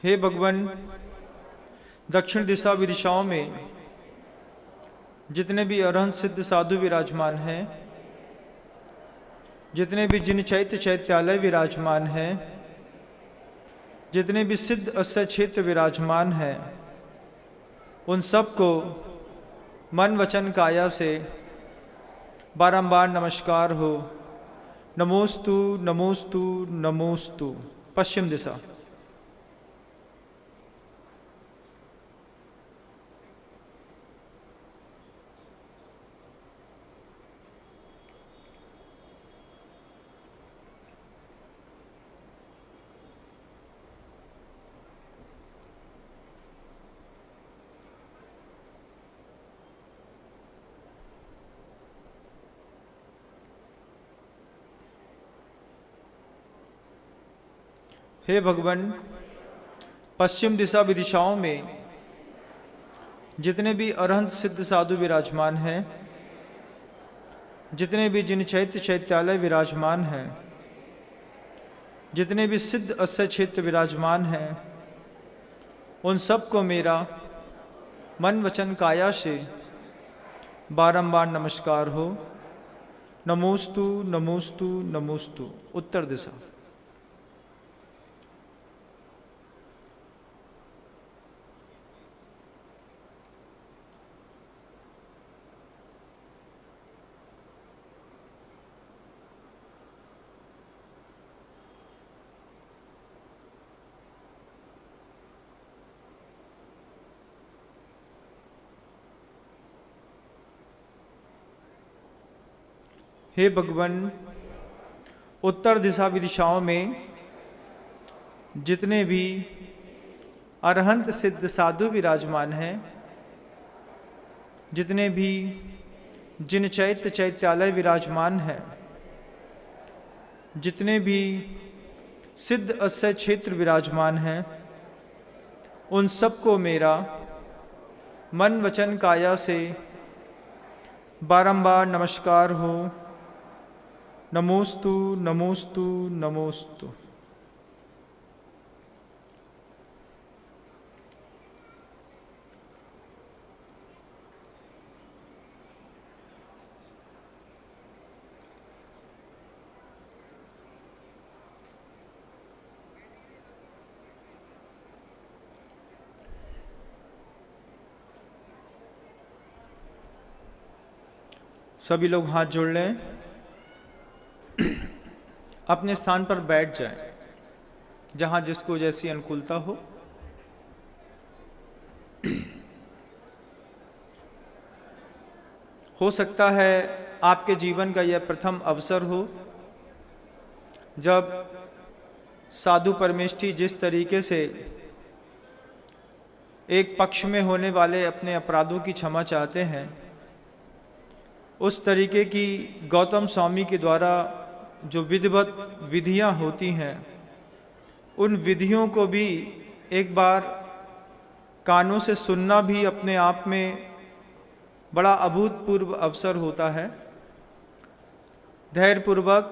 हे भगवान, दक्षिण दिशा विदिशाओं में जितने भी अरहंत सिद्ध साधु विराजमान हैं, जितने भी जिन चैत्य चैत्यालय विराजमान हैं, जितने भी सिद्ध अस्य क्षेत्र विराजमान हैं, उन सबको मन वचन काया से बारंबार नमस्कार हो। नमोस्तु नमोस्तु नमोस्तु। पश्चिम दिशा। हे भगवान, पश्चिम दिशा विदिशाओं में जितने भी अरहंत सिद्ध साधु विराजमान हैं, जितने भी जिन चैत्य चैत्यालय विराजमान हैं, जितने भी सिद्ध अस्य क्षेत्र विराजमान हैं, उन सबको मेरा मन वचन काया से बारंबार नमस्कार हो। नमोस्तु नमोस्तु नमोस्तु। उत्तर दिशा। हे भगवान, उत्तर दिशा विदिशाओं में जितने भी अरहंत सिद्ध साधु विराजमान हैं, जितने भी जिन चैत्य चैत्यालय विराजमान हैं, जितने भी सिद्ध अस्य क्षेत्र विराजमान हैं, उन सबको मेरा मन वचन काया से बारंबार नमस्कार हो। नमोस्तु नमोस्तु नमोस्तु। सभी लोग हाथ जोड़ लें, अपने स्थान पर बैठ जाएं, जहां जिसको जैसी अनुकूलता हो। हो सकता है आपके जीवन का यह प्रथम अवसर हो जब साधु परमेष्ठी जिस तरीके से एक पक्ष में होने वाले अपने अपराधों की क्षमा चाहते हैं, उस तरीके की गौतम स्वामी के द्वारा जो विधिवत विधियां होती हैं, उन विधियों को भी एक बार कानों से सुनना भी अपने आप में बड़ा अभूतपूर्व अवसर होता है। धैर्यपूर्वक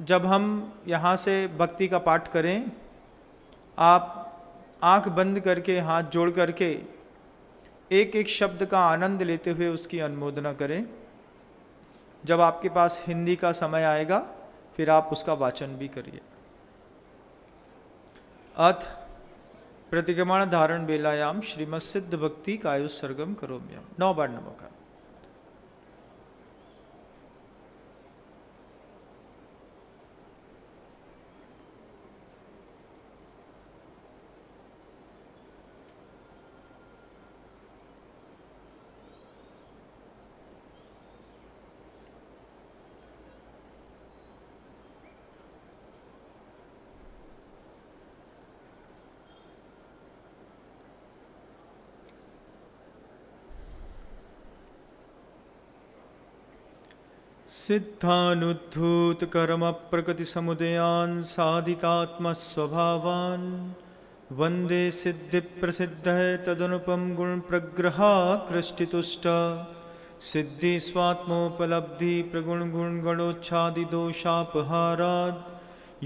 जब हम यहाँ से भक्ति का पाठ करें, आप आंख बंद करके हाथ जोड़ करके एक एक शब्द का आनंद लेते हुए उसकी अनुमोदना करें। जब आपके पास हिंदी का समय आएगा, फिर आप उसका वाचन भी करिए। अथ प्रतिक्रमण धारण बेलायाम श्रीमद सिद्ध भक्ति कायुत्सर्गम करोम्यहम्। 9 बार नमोकार। सिद्धानुद्धूत कर्म प्रकृति समुदयान साधितात्मस्वभावान वंदे सिद्धि प्रसिद्ध तदनुपम गुण प्रग्रहा कृष्टितुष्ट सिद्धि स्वात्मोपलब्धि प्रगुण गुण गणोच्छादि दोषापहाराद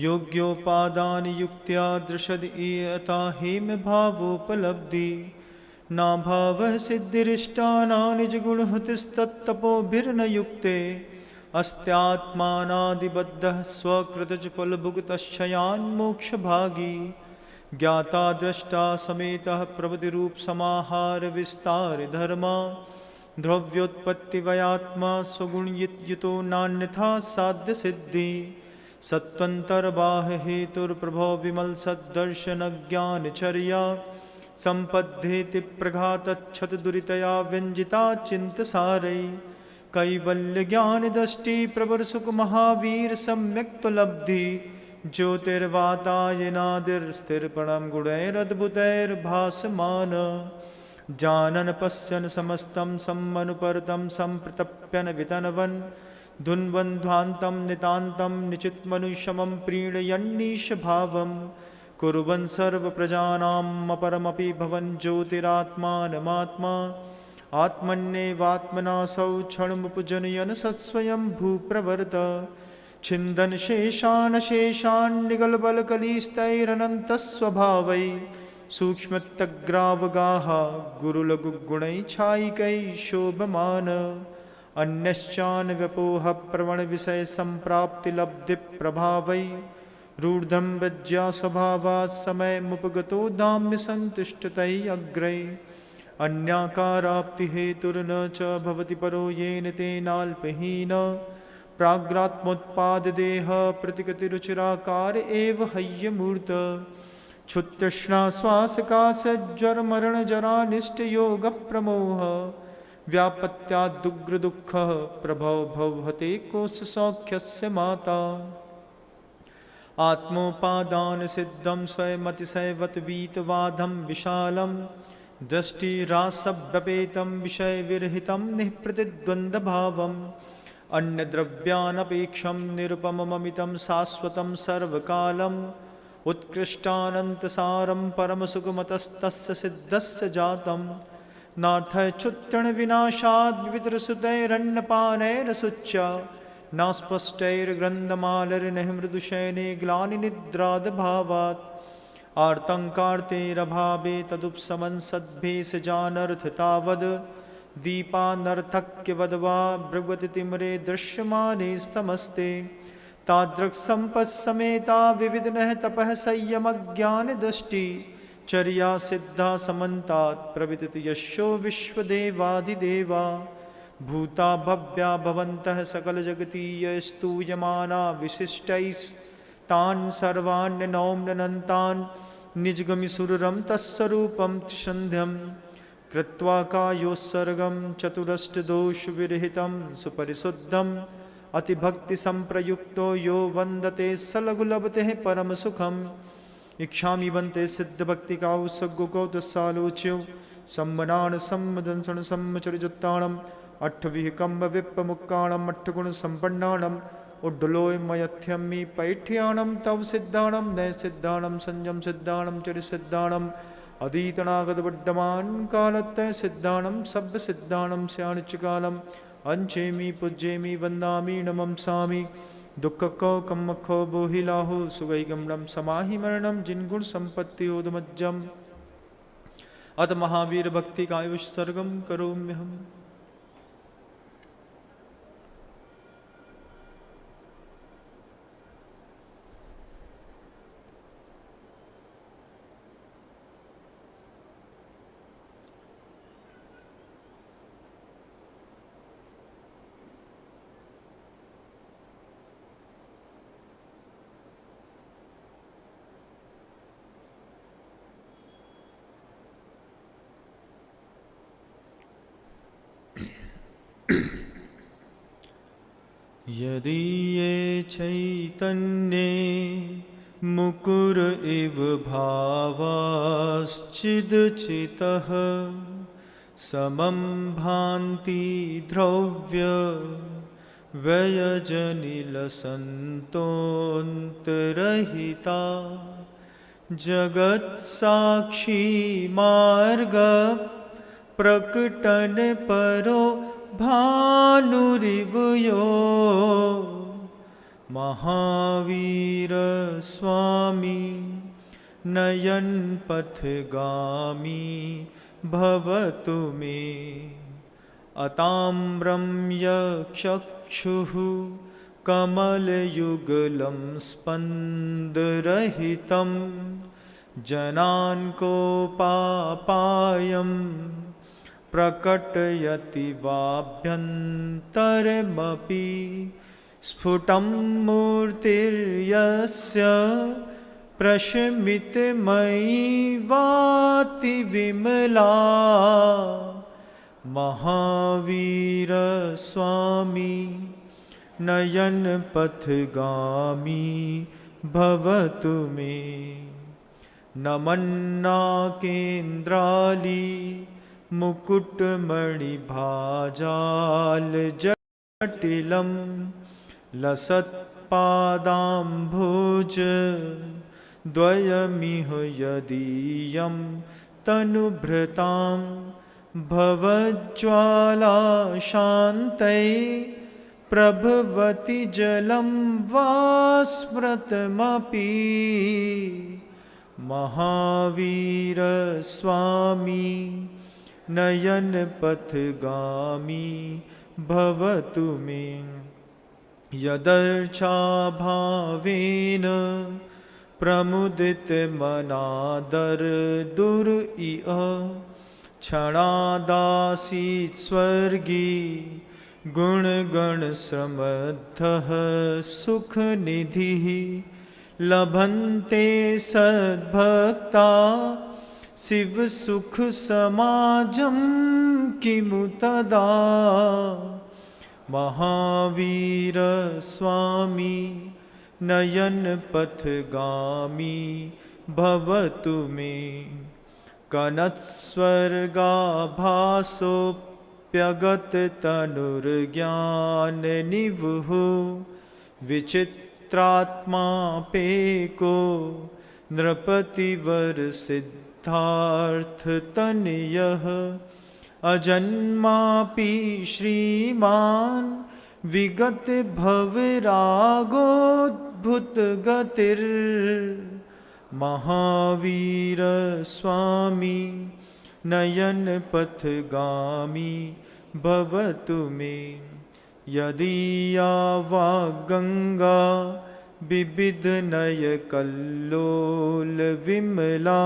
योग्योपादान युक्त्या दृशद इयता हेम भावोपलब्धि ना भाव सिद्धिरिष्टाना निजगुणहुतिस्तत्तपोभिर्न युक्ते अस्त्यात्मानादिबद्धः स्वकृतजफलभुक्तश्चयान्मोक्षभागी ज्ञाता दृष्टा समेतः प्रभृतिरूप समाहार विस्तार धर्मा द्रव्योत्पत्तिवयात्मा स्वगुणयुतो नान्यथा साध्य सिद्धि सत्वंतर्बाह हेतुर्प्रभो विमल सद्दर्शन ज्ञानचर्या संपद्धेति प्रघातच्छत दुरितया व्यंजिता चिंतसारै कैवल्य ज्ञान दृष्टि प्रवर सुख महावीर सम्यक तो लब्धि ज्योतिर्वातायनादिर्स्थिरपणं गुणैरद्भुतैर्भासमान जानन पश्यन समस्तं सम्मनुपरतं संप्रतप्यन वितनवन् धुन्वन्ध्वान्तं नितान्तं निचितमनुष्यमं प्रीणयन्नीश भावं कुर्वन् सर्वप्रजानामपरमपि भवन् ज्योतिरात्मानमात्मा आत्मन्येवात्मनासौ क्षणमुपजनयन् सत्स्वयं भूप्रवर्त छिन्दन् शेषान् सूक्ष्मतग्रावगाः गुरुलघुगुणैः शोभमान अन्यश्चान् व्यपोह प्रवण विषय संप्राप्ति लब्धि प्रभावै रूढ़ं व्रज्या स्वभावात् समय मुपगतो दाम्य संतुष्टतै अग्रै अन्याकाराप्ति हेतुर्न च भवति परो येन तेनाल्पहीन प्राग्रात्मोत्पाद देह प्रतिगतिरुचिराकार एव हय्यमूर्त क्षुत्तृष्णा श्वासकाशज्वर मरण जरानिष्ट योग प्रमोह व्यापत्यादुग्र दुःख प्रभव भवते कोश सौख्यस्य माता आत्मोपादान सिद्धं स्वयमतिशयवत वीतवादं विशालं दृष्टिरासव्यपेतं विषय विरहितं निःप्रतिद्वन्द्वभावम् अन्यद्रव्यानपेक्षं निरुपमममितं शाश्वतं सर्वकालम् उत्कृष्टानन्तसारं परमसुखमतस्तस्य सिद्धस्य जातं नार्थच्छुत्रणविनाशाद् विवितरसुतैरन्नपानैरसुच्च नास्पष्टैर्ग्रन्थमालरिणः मृदुशयने ग्लानिनिद्रादभावात् आर्तङ्कार्तेरभावे तदुपशमन् सद्भेषजानर्थतावद् दीपानर्थक्यवद् वा भृगवतितिमरे दृश्यमाने स्तमस्ते तादृक्सम्पत्समेता विविधनः तपः संयमज्ञानदृष्टि चर्या सिद्धा समन्तात् प्रवितति यशो विश्वदेवादिदेवा भूता भव्या भवन्तः सकलजगतीयस्तूयमाना विशिष्टैस्तान् सर्वाण्यनौम्नन्तान् निजगमिसुररं तत्स्वरूपं त्रिसन्ध्यं कृत्वा कायोत्सर्गं चतुरष्टदोषविरहितं सुपरिशुद्धम् अतिभक्तिसंप्रयुक्तो यो वन्दते स लघुलभते परमसुखम् इच्छामि वन्ते सिद्धभक्तिकाउसग्गुकौतसालोच्यो सम्मनान सम्मदंसण सम्मचरिजुत्ताणम् अट्ठविहिकम्बविप्पमुक्काणम् अट्ठगुणसम्पन्नाणम् उड्डलोयमयथ्यम्मि पैठ्याणं तव सिद्धाणं नय सिद्धाणं संयम सिद्धाणं चरिसिद्धाणम् अधीतनागतवड्डमान् कालत्तय सिद्धाणं सभ्य सिद्धाणं स्याणिच्यकालम् अंचेमी पूज्येमी वंदामी नमंसामी दुःखको कम्मखो बोहिलाहो सुगैगमनं समाहि मरणं जिनगुण संपत्ति ओदमज्जम अत महावीर भक्ति का उत्सर्गम करोम्यहम्। यदि ये चैतन्ये मुकुर इव भावाश्चिदचितः समं भान्ति द्रव्य व्ययजनिलसन्तोऽन्तरहिता जगत्साक्षी मार्ग प्रकटन परो भानुरिव यो महावीर स्वामी नयन पथगामी भवतु मे। अताम्रं यक्षुः कमलयुगलं स्पन्दरहितं जनान्कोपापायं प्रकटयति वाभ्यन्तरमपि। स्फुटं मूर्तिर्यस्य प्रशमितमयी वाति विमला। महावीर स्वामी नयन पथगामी भवतु मे। नमन्नाकेन्द्राली मुकुटमणिभाजाल जटिलं लसत्पादाम्भोज द्वयमिह यदीयं तनुभृतां भवज्ज्वाला शान्तये प्रभवति जलं वा स्मृतमपि। महावीर स्वामी नयन पथगामी भवतु मे। यदर्चाभावेन प्रमुदितमनादर दुर्इह क्षणादासीत् स्वर्गी गुणगणसमद्धः सुखनिधिः। लभन्ते सद्भक्ता शिवसुखसमाजं किमु तदा। महावीर स्वामी नयन पथगामी भवतु मे। कनत्स्वर्गाभासोऽप्यगततनुर्ज्ञाननिवुः विचित्रात्मापेको नृपतिवरसिद्धार्थतनयः। अजन्मापि श्रीमान् विगतभवरागोद्भुतगतिर्। महावीर स्वामी नयन पथगामी भवतु मे। यदीया वाग्गंगा विविधनयकल्लोलविमला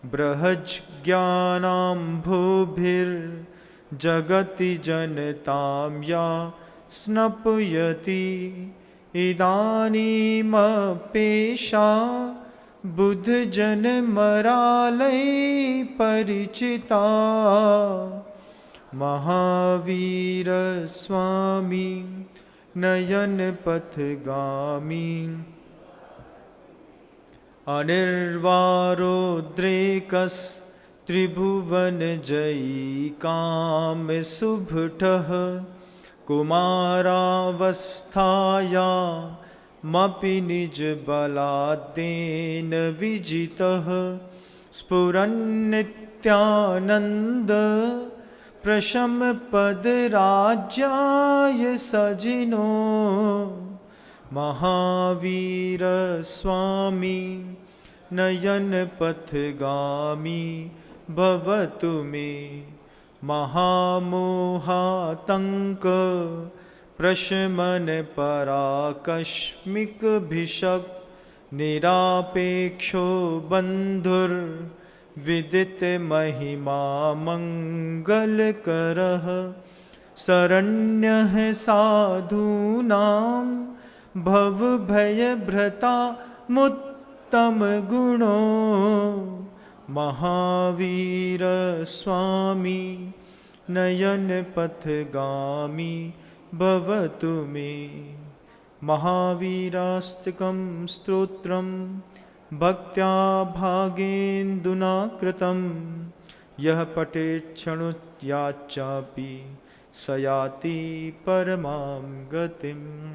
बृहज्ज्ञानाम्भोभिर्जगति जनतां या स्नपयति। इदानीमपेशा बुद्धजनमरालये परिचिता। महावीर स्वामी नयन पथगामी। अनिर्वारोद्रेकस्त्रिभुवनजयी कामसुभटः कुमारावस्थायामपि निजबलाद्येन विजितः। स्फुरन्नित्यानन्द प्रशमपदराज्याय सजिनो। महावीर स्वामी नयन पथगामी भवतु मे। महामोहातंक प्रशमन पराकस्मिक भिषक निरापेक्षो बंधुर विदित महिमा मंगलकरः। शरण्यः साधूनां भवभयभृता मुत्तम गुणो। महावीर स्वामी नयन पथगामी भवतु मे। महावीराष्टकं स्तोत्रं भक्त्या भागेन्दुना कृतं। यः पठेत् क्षणोयाच्चापि स याति परमां गतिम्।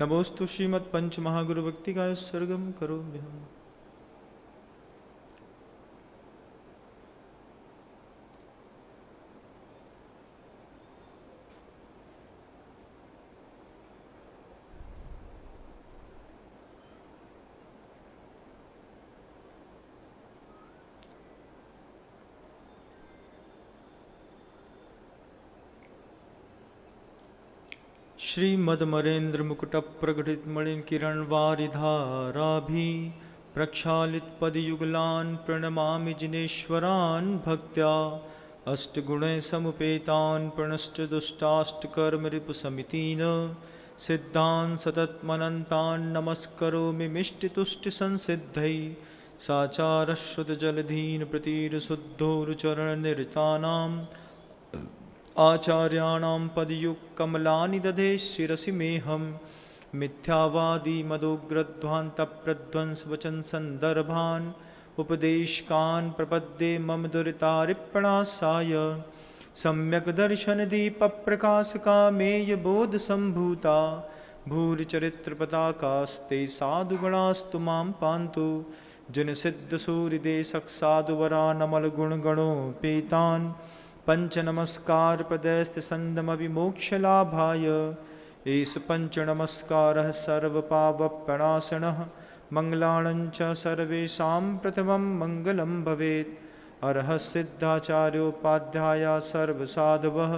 नमोस्तु श्रीमद्पंचमहागुरुभक्तिकाय सर्गं करोम्यहम्। श्रीमदमरेन्द्र मुकुट प्रकटित मणिन किरण वारिधाराभि प्रक्षालित पदयुगलान् प्रणमामि जिनेश्वरान् भक्त्या अष्टगुणैः समुपेतान् प्रणष्ट दुष्टाष्टकर्म रिपुसमितीन् सिद्धान् सततमनन्तान् नमस्करोमि मिष्टितुष्टिसंसिद्धैः साचारश्रुतजलधीन् प्रतिरशुद्धोरुचरणनिरतानाम् आचार्याणां पदयुगकमलानि दधे शिरसि मेऽहं मिथ्यावादी मदोग्रध्वान्तप्रध्वंसवचन सन्दर्भान् उपदेशकान् प्रपद्ये मम दुरितारिप्रणाशाय सम्यक् दर्शनदीपप्रकाशकामेय बोधसम्भूता भूरिचरित्रपताकास्ते साधुगणास्तु मां पान्तु जनसिद्धसूरिदेशक्साधुवरानमलगुणगणोपेतान् पंच नमस्कार पदैस्ते संदमविमोक्षलाभाय एष पंच नमस्कारः सर्वपापप्रणाशनः मंगलाणञ्च सर्वेषां प्रथमं मंगलं भवेत्। अर्हः सिद्धाचार्योपाध्याया सर्वसाधवः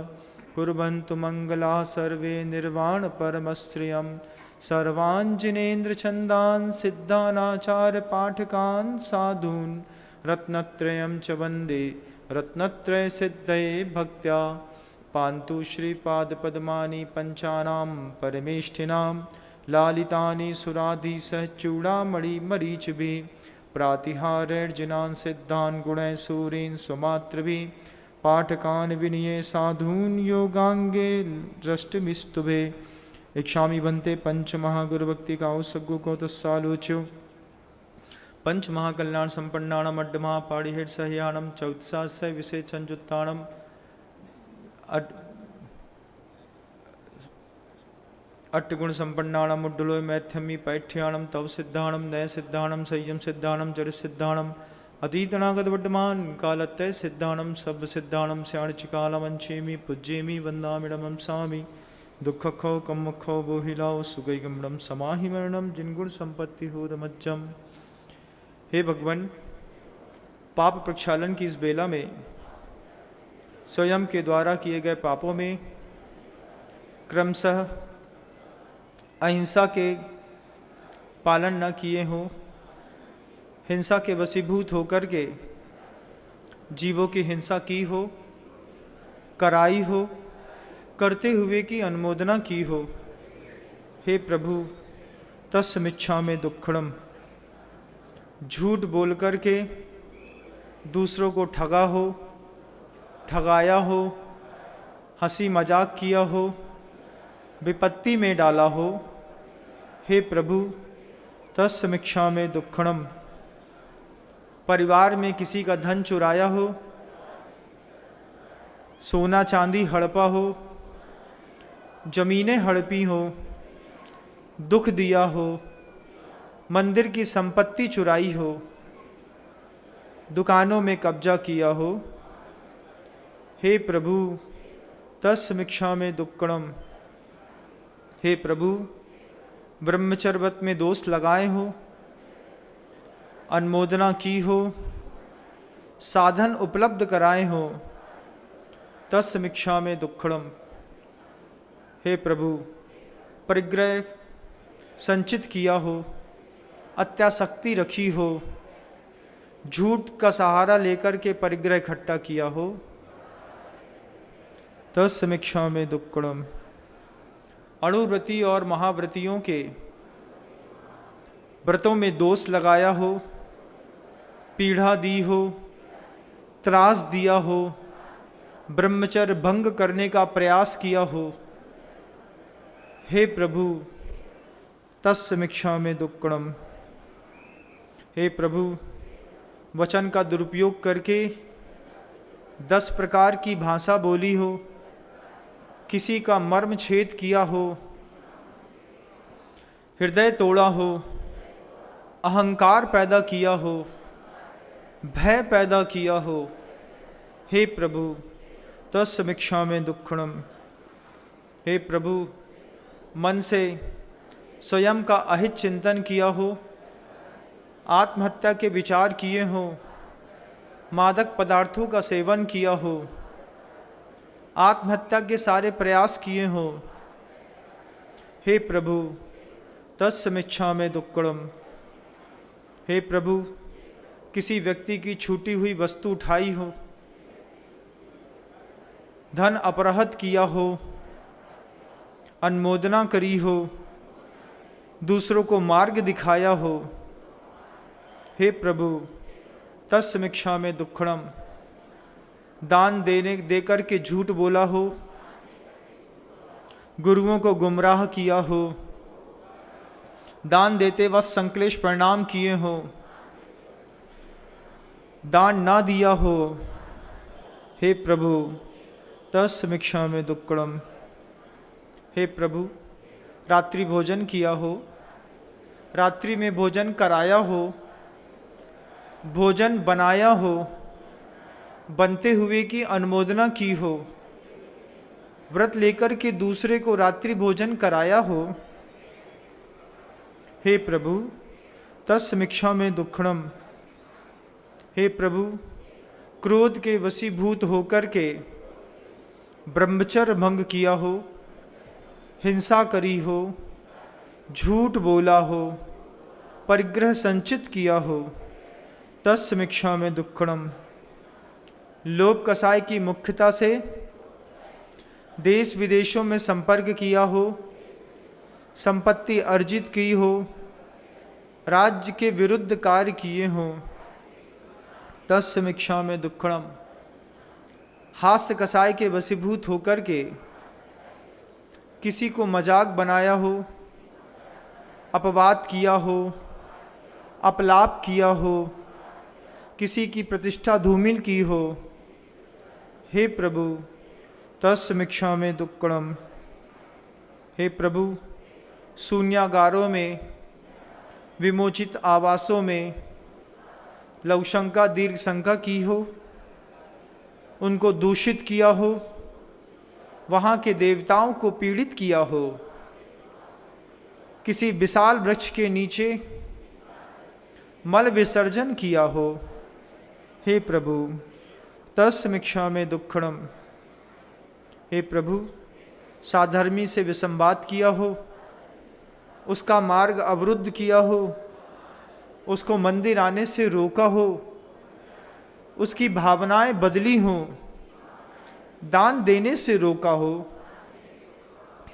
कुर्वन्तु मंगलाः सर्वे निर्वाणपरमश्रियं सर्वाञ्जिनेन्द्रछन्दान् सिद्धानाचार्यपाठकान् साधून् रत्नत्रयं च वन्दे रत्नत्रय सिद्धये भक्त्या पान्तु श्रीपादपद्मानि पञ्चानां परमेष्ठिनां लालितानि सुराधिसह चूडामणिमरीचिभिः प्रातिहारैर्जिनान् सिद्धान् गुणैः सूरीन् स्वमात्रभिः पाठकान् विनये साधून् योगाङ्गे द्रष्टुमिस्तुभे इच्छामि भन्ते पंचमहागुरुभक्तिकाौ सद्गुको तस्सालोच्यो पंच महाकल्याण संपन्नाणम अड्डमहापाड़िहेट सह्याणम चौथसास्य विषय संयुत्ताणम अट्टगुण संपन्नाणम उड्डुलोय मैथ्यमी पैठ्याणम तव सिद्धाणम नय सिद्धाणम संयम सिद्धाणम जड़ सिद्धाणम अतीतनागत वर्तमान कालत्य सिद्धाणम सब सिद्धाणम स्याणचिकालमंचेमी पूज्येमी वंदामिडमं सामी दुःखखो कम्मखो बोहिलाओ सुगैगमणम समाहिमरणम जिनगुण संपत्ति हो दमज्जम। हे भगवान, पाप प्रक्षालन की इस बेला में स्वयं के द्वारा किए गए पापों में क्रमशः अहिंसा के पालन न किए हों, हिंसा के वशीभूत होकर के जीवों की हिंसा की हो, कराई हो, करते हुए की अनुमोदना की हो। हे प्रभु, तस्मिच्छामि दुक्खड़म, झूठ बोल कर के दूसरों को ठगा हो, ठगाया हो, हंसी मजाक किया हो, विपत्ति में डाला हो। हे प्रभु, तस्मिच्छामि दुक्खड़म, परिवार में किसी का धन चुराया हो, सोना चांदी हड़पा हो, जमीनें हड़पी हो, दुख दिया हो, मंदिर की संपत्ति चुराई हो, दुकानों में कब्जा किया हो। हे प्रभु, तस्मिच्छामि दुक्खड़म। हे प्रभु, ब्रह्मचर्यव्रत में दोष लगाए हो, अनुमोदना की हो, साधन उपलब्ध कराए हो, तस्मिच्छामि दुक्खड़म। हे प्रभु, परिग्रह संचित किया हो, अत्यासक्ति रखी हो, झूठ का सहारा लेकर के परिग्रह इकट्ठा किया हो, तस्मिच्छामि दुक्खड़म। अणुव्रती और महाव्रतियों के व्रतों में दोष लगाया हो, पीड़ा दी हो, त्रास दिया हो, ब्रह्मचर्य भंग करने का प्रयास किया हो। हे प्रभु, तस्मिच्छामि दुक्खड़म। हे प्रभु, वचन का दुरुपयोग करके 10 प्रकार की भाषा बोली हो, किसी का मर्म छेद किया हो, हृदय तोड़ा हो, अहंकार पैदा किया हो, भय पैदा किया हो। हे प्रभु, तस्मिच्छामि दुक्खड़म। हे प्रभु, मन से स्वयं का अहित चिंतन किया हो, आत्महत्या के विचार किए हो, मादक पदार्थों का सेवन किया हो, आत्महत्या के सारे प्रयास किए हो, हे प्रभु तस्मिच्छामि दुक्कडम। हे प्रभु, किसी व्यक्ति की छूटी हुई वस्तु उठाई हो, धन अपहृत किया हो, अनुमोदना करी हो, दूसरों को मार्ग दिखाया हो, हे प्रभु तस्मिच्छामि दुक्कडम। दान देकर के झूठ बोला हो, गुरुओं को गुमराह किया हो, दान देते वक्त संक्लेश प्रणाम किए हो, दान ना दिया हो, हे प्रभु तस्मिच्छामि दुक्कडम। हे प्रभु, रात्रि भोजन किया हो, रात्रि में भोजन कराया हो, भोजन बनाया हो, बनते हुए की अनुमोदना की हो, व्रत लेकर के दूसरे को रात्रि भोजन कराया हो, हे प्रभु तस्मिच्छामि दुक्कडम। हे प्रभु, क्रोध के वशीभूत होकर के ब्रह्मचर्य भंग किया हो, हिंसा करी हो, झूठ बोला हो, परिग्रह संचित किया हो, तस्मिच्छामि दुक्कडम। लोभ कसाय की मुख्यता से देश विदेशों में संपर्क किया हो, संपत्ति अर्जित की हो, राज्य के विरुद्ध कार्य किए हों, तस्मिच्छामि दुक्कडम। हास्य कसाय के वशीभूत होकर के किसी को मजाक बनाया हो, अपवाद किया हो, अपलाप किया हो, किसी की प्रतिष्ठा धूमिल की हो, हे प्रभु तस्मिच्छामि दुक्कडम। हे प्रभु, शून्यागारों में, विमोचित आवासों में लघुशंका दीर्घ शंका की हो, उनको दूषित किया हो, वहाँ के देवताओं को पीड़ित किया हो, किसी विशाल वृक्ष के नीचे मल विसर्जन किया हो, हे प्रभु तस्मिच्छामि दुक्कडम। हे प्रभु, साधर्मी से विसंवाद किया हो, उसका मार्ग अवरुद्ध किया हो, उसको मंदिर आने से रोका हो, उसकी भावनाएं बदली हों, दान देने से रोका हो,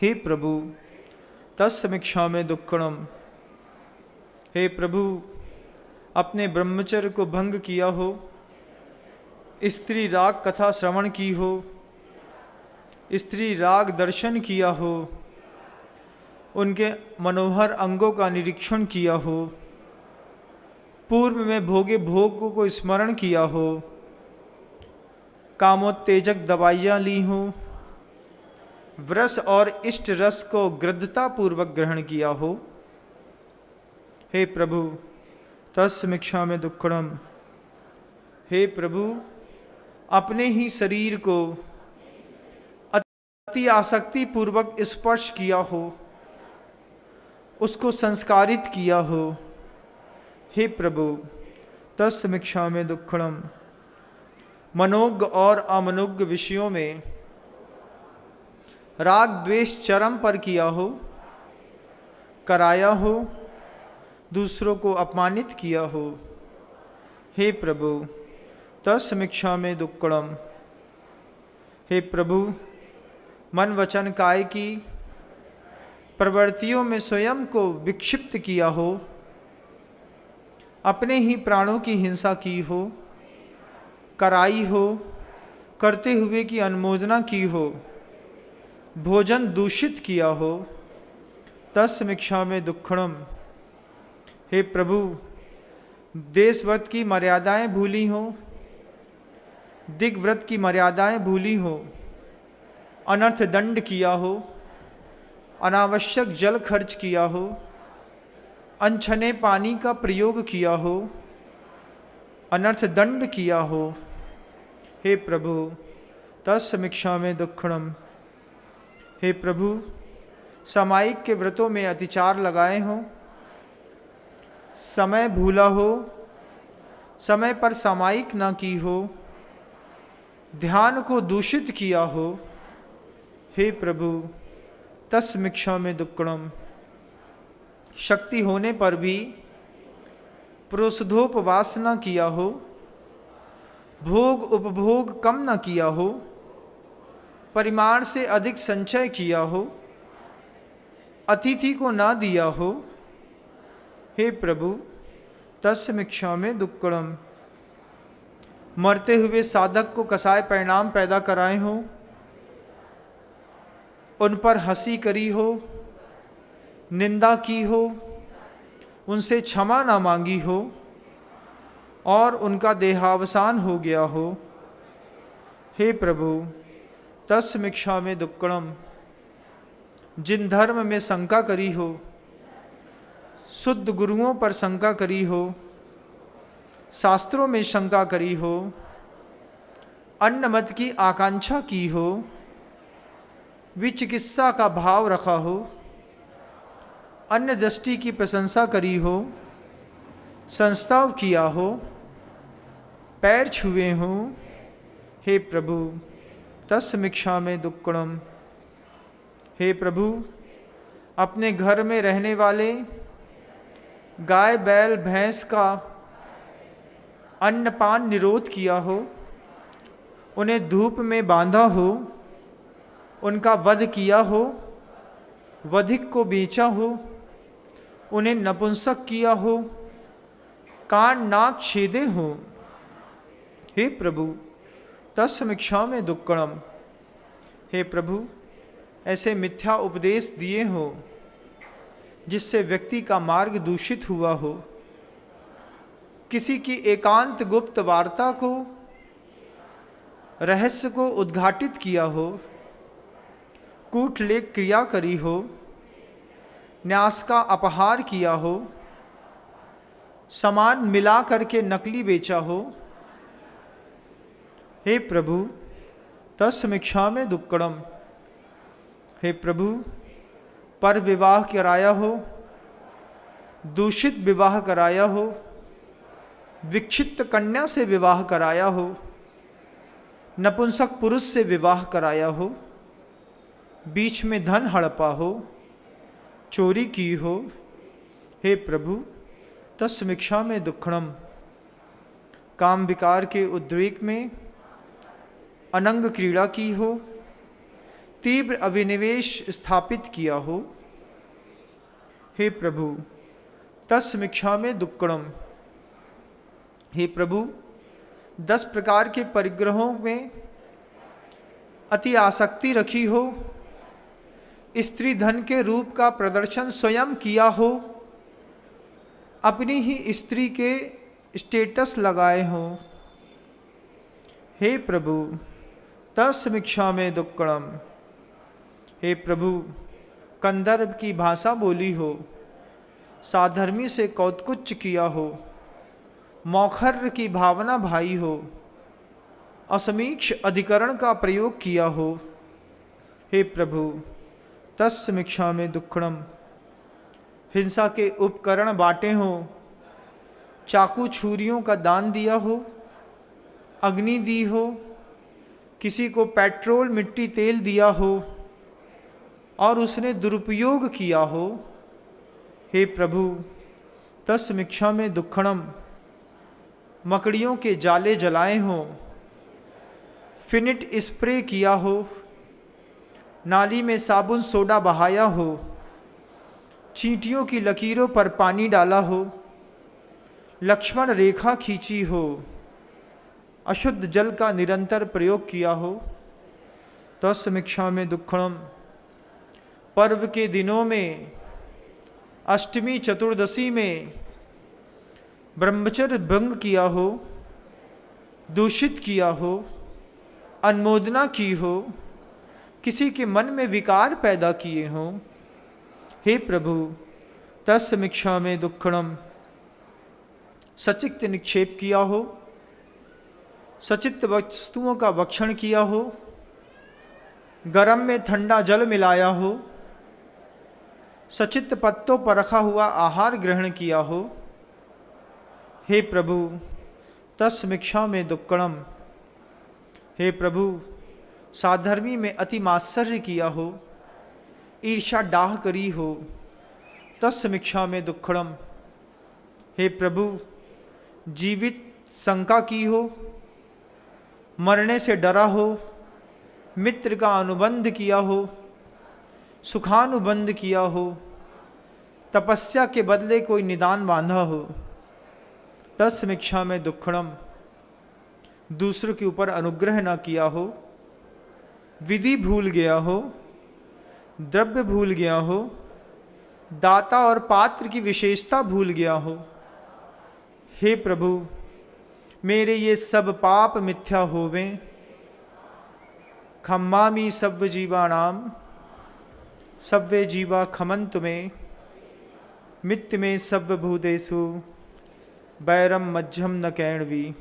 हे प्रभु तस्मिच्छामि दुक्कडम। हे प्रभु, अपने ब्रह्मचर्य को भंग किया हो, स्त्री राग कथा श्रवण की हो, स्त्री राग दर्शन किया हो, उनके मनोहर अंगों का निरीक्षण किया हो, पूर्व में भोगे भोग को स्मरण किया हो, कामोत्तेजक दवाइयाँ ली हो, व्रस और इष्ट रस को गृद्धता पूर्वक ग्रहण किया हो, हे प्रभु तस्मिच्छामि दुक्कडम। हे प्रभु, अपने ही शरीर को अति आसक्ति पूर्वक स्पर्श किया हो, उसको संस्कारित किया हो, हे प्रभु तस्मिच्छामि दुक्कडम। मनोज्ञ और अमनोज्ञ विषयों में राग द्वेष चरम पर किया हो, कराया हो, दूसरों को अपमानित किया हो, हे प्रभु तस्मिच्छामि दुक्कडम। हे प्रभु, मन वचन काय की प्रवृत्तियों में स्वयं को विक्षिप्त किया हो, अपने ही प्राणों की हिंसा की हो, कराई हो, करते हुए की अनुमोदना की हो, भोजन दूषित किया हो, तस्मिच्छामि दुक्कडम। हे प्रभु, देशव्रत की मर्यादाएं भूली हो, दिग्व्रत की मर्यादाएं भूली हो, अनर्थ दंड किया हो, अनावश्यक जल खर्च किया हो, अनछने पानी का प्रयोग किया हो, अनर्थ दंड किया हो, हे प्रभु तस्मिच्छामि दुक्कडम। हे प्रभु, सामायिक के व्रतों में अतिचार लगाए हों, समय भूला हो, समय पर सामायिक ना की हो, ध्यान को दूषित किया हो, हे प्रभु तस्मिक्षा में दुक्कड़म। शक्ति होने पर भी प्रोषधोपवास न किया हो, भोग उपभोग कम न किया हो, परिमाण से अधिक संचय किया हो, अतिथि को ना दिया हो, हे प्रभु तस्मिक्षा में दुक्कड़म। मरते हुए साधक को कसाय परिणाम पैदा कराए हो, उन पर हंसी करी हो, निंदा की हो, उनसे क्षमा ना मांगी हो और उनका देहावसान हो गया हो, हे प्रभु तस्मिक्षा में दुक्कड़म। जिन धर्म में शंका करी हो, शुद्ध गुरुओं पर शंका करी हो, शास्त्रों में शंका करी हो, अन्न मत की आकांक्षा की हो, विचिकित्सा का भाव रखा हो, अन्य दृष्टि की प्रशंसा करी हो, संस्ताव किया हो, पैर छुए हो, हे प्रभु तस्मिक्षा में दुक्कड़म। हे प्रभु अपने घर में रहने वाले गाय बैल भैंस का अन्नपान निरोध किया हो, उन्हें धूप में बांधा हो, उनका वध किया हो, वधिक को बेचा हो, उन्हें नपुंसक किया हो, कान नाक छेदे हो, हे प्रभु तस्मिक्षा में दुक्कड़म। हे प्रभु ऐसे मिथ्या उपदेश दिए हो जिससे व्यक्ति का मार्ग दूषित हुआ हो, किसी की एकांत गुप्त वार्ता को, रहस्य को उद्घाटित किया हो, कूटलेख क्रिया करी हो, न्यास का अपहार किया हो, सामान मिला करके नकली बेचा हो, हे प्रभु तस्मिक्षा में दुक्कड़म। हे प्रभु पर विवाह कराया हो, दूषित विवाह कराया हो, विक्षिप्त कन्या से विवाह कराया हो, नपुंसक पुरुष से विवाह कराया हो, बीच में धन हड़पा हो, चोरी की हो, हे प्रभु तस्मिक्षा में दुक्कड़म। काम विकार के उद्रेक में अनंग क्रीड़ा की हो, तीव्र अभिनिवेश स्थापित किया हो, हे प्रभु तस्मिक्षा में दुक्कड़म। हे प्रभु 10 प्रकार के परिग्रहों में अति आसक्ति रखी हो, स्त्री धन के रूप का प्रदर्शन स्वयं किया हो, अपनी ही स्त्री के स्टेटस लगाए हो, हे प्रभु तस्मिक्षा में दुक्कड़म। हे प्रभु कंदर्प की भाषा बोली हो, साधर्मी से कौतकुच्च किया हो, मौखर्य की भावना भाई हो, असमीक्ष अधिकरण का प्रयोग किया हो, हे प्रभु तस्मिक्षा में दुक्कड़म। हिंसा के उपकरण बांटे हो, चाकू छुरियों का दान दिया हो, अग्नि दी हो, किसी को पेट्रोल मिट्टी तेल दिया हो और उसने दुरुपयोग किया हो, हे प्रभु तस्मिक्षा में दुक्कड़म। मकड़ियों के जाले जलाए हों, फिनिट स्प्रे किया हो, नाली में साबुन सोडा बहाया हो, चींटियों की लकीरों पर पानी डाला हो, लक्ष्मण रेखा खींची हो, अशुद्ध जल का निरंतर प्रयोग किया हो, तस्मिक्षा में दुक्कड़म। पर्व के दिनों में अष्टमी चतुर्दशी में ब्रह्मचर्य भंग किया हो, दूषित किया हो, अनुमोदना की हो, किसी के मन में विकार पैदा किए हों, हे प्रभु तस्मिक्षा में दुक्कड़म। सचित्त निक्षेप किया हो, सचित्त वस्तुओं का भक्षण किया हो, गरम में ठंडा जल मिलाया हो, सचित्त पत्तों पर रखा हुआ आहार ग्रहण किया हो, हे प्रभु तस्मिक्षा में दुक्कड़म। हे प्रभु साधर्मी में अति मात्सर्य किया हो, ईर्ष्या डाह करी हो, तत्समीक्षा में दुक्खड़म। हे प्रभु, जीवित शंका की हो, मरने से डरा हो, मित्र का अनुबंध किया हो, सुखानुबंध किया हो, तपस्या के बदले कोई निदान बांधा हो, तत्समीक्षा में दुक्खड़म। दूसरों के ऊपर अनुग्रह ना किया हो, विधि भूल गया हो, द्रव्य भूल गया हो, दाता और पात्र की विशेषता भूल गया हो। हे प्रभु, मेरे ये सब पाप मिथ्या होवें। खम्मामि सव्व जीवाणाम सव्वे जीवा खमन्तु मे, मित्त में सव्व भूतेषु वैरम मध्यम न कैणवी।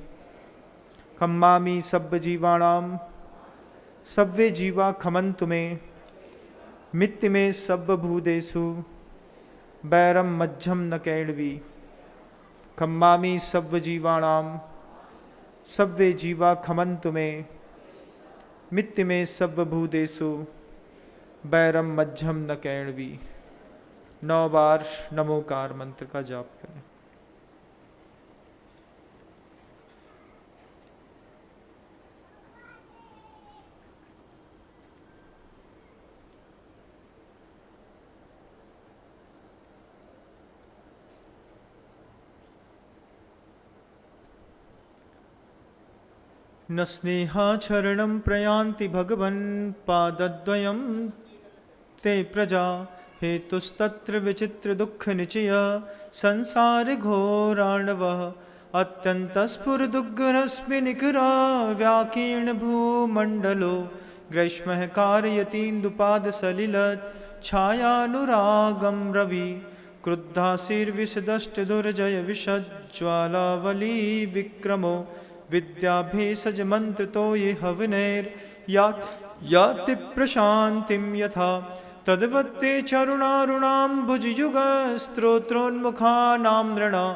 खम्मामि सव्व जीवाणाम सव्वे जीवा खमन्तु मे, मित्त में सव्व भूतेषु वैरम मध्यम न कैणवी। खम्मामि सव्व जीवाणाम सव्वे जीवा खमन्तु मे, मित्त में सव्व भूतेषु वैरम मध्यम न कैणवी। 9 बार नमोकार मंत्र का जाप करें। न स्नेहाचरणं प्रयान्ति भगवन् पादद्वयं ते प्रजा। हेतुस्तत्र विचित्र दुःख निचय संसार घोराणवः। अत्यन्तस्फुरदुग्रस्मि निकरा व्याकीर्ण भूमण्डलो। ग्रीष्मः कारयतीन्दुपादसलिलत् छायानुरागं रवि। क्रुद्धासीर्विशदष्ट दुर्जय विशज्ज्वालावली विक्रमो। विद्याभेषज मंत्रतो ये हवनैर्याति प्रशान्तिं यथा। तद्वत्ते चरुणारुणाम्बुजयुग स्तोत्रोन्मुखानां नृणा।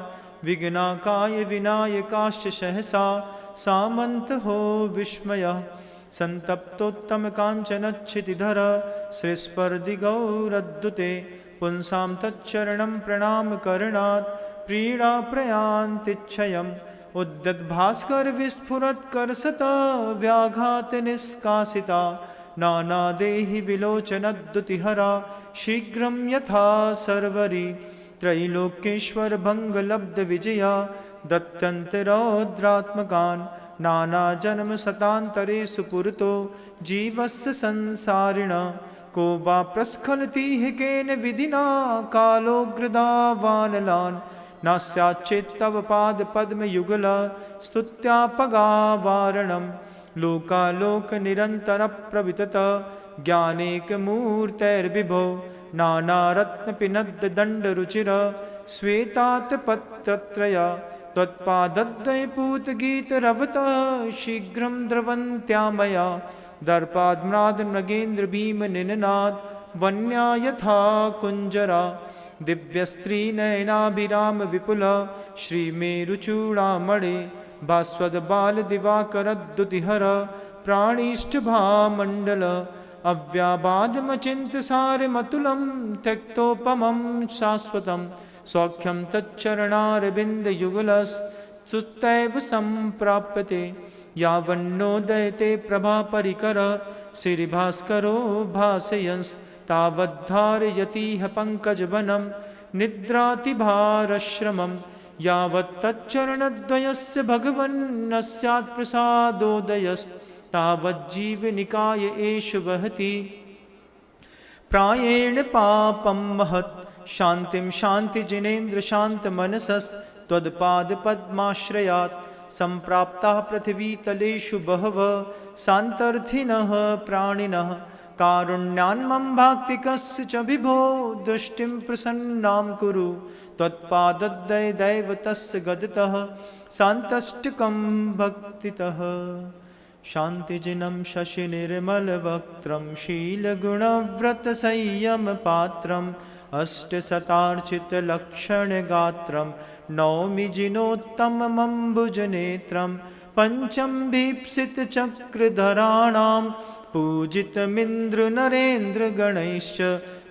विघ्नाकाय विनायकाश्च सहसा सामन्तहो विस्मयः। सन्तप्तोत्तम काञ्चनच्छितिधर श्रीस्पर्धिगौरद्युते। पुंसां तच्चरणं प्रणामकरणात् प्रीडा प्रयान्तिच्छयम्। उद्यद्भास्कर विस्फुरत्कर्षता व्याघात निष्कासिता। नानादेहि विलोचनद्युतिहरा शीघ्रं यथा सर्वरी। त्रैलोक्येश्वर भङ्गलब्धविजया दत्यन्तरौद्रात्मकान्। नानाजन्म शतान्तरेषु पुरतो जीवस्य संसारिण। को वा प्रस्खलति केन विधिना कालोग्रदावानलान्। न स्याच्चेत्तव पादपद्मयुगल स्तुत्यापगावारणं। लोकालोकनिरन्तरप्रवितत ज्ञानेकमूर्तैर्विभो। नानारत्नपिनद्दण्डरुचिर श्वेतातपत्रत्रय। त्वत्पादद्वयपूतगीतरवतः शीघ्रं द्रवन्त्या मया। दर्पाद्म्रादमृगेन्द्रभीमनिननाद वन्या यथा कुञ्जरा। दिव्यस्त्रीनयनाभिराम विपुल श्रीमेरुचूडामणे। भास्वद्बालदिवाकरद्युतिहर प्राणिष्ठभामण्डल। अव्याबाधमचिन्त्यसारमतुलं त्यक्तोपमं शाश्वतं। सौख्यं तच्चरणारविन्दयुगलस्तुस्तैव सम्प्राप्यते। यावन्नोदयते प्रभापरिकर श्रीभास्करो भासयंस्तावद्धारयतीह पङ्कजवनं निद्रातिभारश्रमं। यावत्तच्चरणद्वयस्य भगवन्न स्यात् प्रसादोदयस्तावज्जीवनिकाय एष वहति। प्रायेण पापं महत् शान्तिं शान्तिजिनेन्द्र शान्तमनसस्त्वत्पादपद्माश्रयात्। सम्प्राप्ताः पृथिवीतलेषु बहवः सान्तर्थिनः प्राणिनः। कारुण्यान्मं भाक्तिकस्य च विभो दृष्टिं प्रसन्नां कुरु। त्वत्पादद्वयदैवतस्य गदतः सान्तष्टकं भक्तितः। शान्तिजिनं शशिनिर्मलवक्त्रं शीलगुणव्रतसंयमपात्रम् अष्टशतार्चितलक्षणगात्रं नौमि जिनोत्तममम्बुजनेत्रं। पञ्चं भीप्सितचक्रधराणां पूजितमिन्द्र नरेन्द्र गणैश्च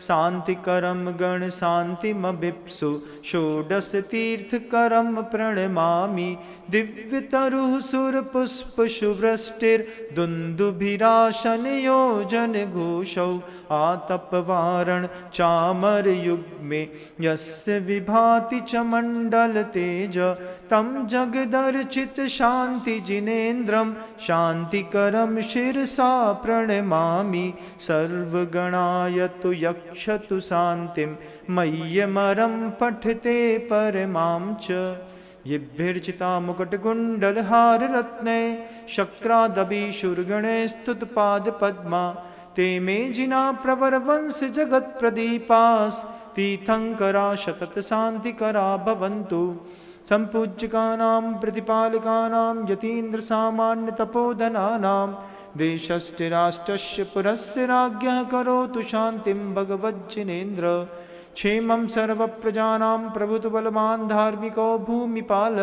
शान्तिकरं गण शान्तिमभिप्सु षोडश तीर्थकरं प्रणमामि दिव्यतरुः सुरपुष्पशुवृष्टिर्दुन्दुभिराशनयोजन घोषौ आतपवारण चामरयुग्मे यस्य विभाति च मण्डलतेज तं जगदर्चित शान्तिजिनेन्द्रं शान्तिकरं शिरसा प्रणमामि सर्वगणाय तु यक्षतु शान्तिं मय्यमरं पठते परमां च येभिर्चिता मुकुटकुण्डलहाररत्ने शक्रादभिशूर्गणे स्तुतपादपद्मा ते मे जिना प्रवरवंश जगत्प्रदीपास्तीर्थङ्करा सततशान्तिकरा भवन्तु सम्पूज्यकानां प्रतिपालकानां यतीन्द्रसामान्यतपोधनानां देशस्य राष्ट्रस्य पुरस्य राज्ञः करोतु शान्तिं भगवज्जिनेन्द्र क्षेमं सर्वप्रजानां प्रभुत्वबलवान् धार्मिको भूमिपाल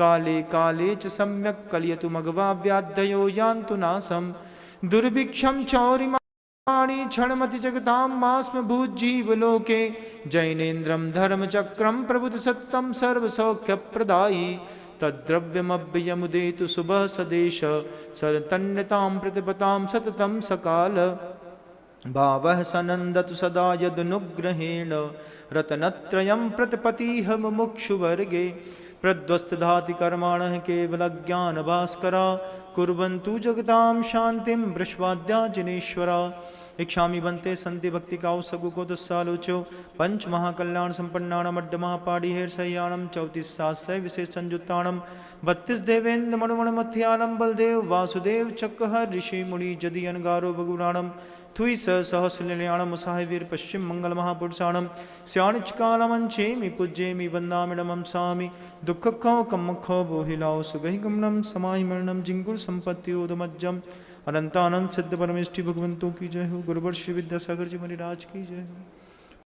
काले काले च सम्यक् कलयतु मघवाव्याधयो यान्तु नाशं दुर्भिक्षं चौरिमाणि क्षणमति जगतां मास्म भूज्जीवलोके जैनेन्द्रं धर्मचक्रं प्रबुद्धसत्तं सर्वसौख्यप्रदायि तद्द्रव्यमव्ययमुदेतु शुभः सदेश सरतन्यतां प्रतिपतां सततं सकाल भावः सनन्दतु सदा यदनुग्रहेण रत्नत्रयं प्रतिपतिह मुमुक्षुवर्गे प्रध्वस्तधातिकर्माणः केवलज्ञानभास्करा कुर्वन्तु जगतां शान्तिं वृष्वाद्या जिनेश्वरा इच्छामि बन्ते सन्ति भक्तिकाउ सगुको दस्सालोचो पंच महाकल्याण संपन्नाणम अड्डमहापाड़ीहेर्सह्याणम 34 साहस्र विशेष संयुक्ताणम 32 देवेन्द्र मणुमणमथ्यानम बलदेव वासुदेव चक्रहर ऋषि मुनि जदि अनगारो भगुराणम थुई सहस्रल्याणम साहिवीर पश्चिम मंगल महापुरुषाणम स्याणिचकालमंचेमि पूज्येमि वंदामिडमं सामि दुःखखो कम्मखो बोहिलाओ सुगहि गमनम समाहि मरणम जिंगुर संपत्तियोदमज्जम अनंतानंद सिद्ध परमेष्टि भगवंतों की जय हो। गुरुवर श्री विद्यासागर जी महाराज की जय हो।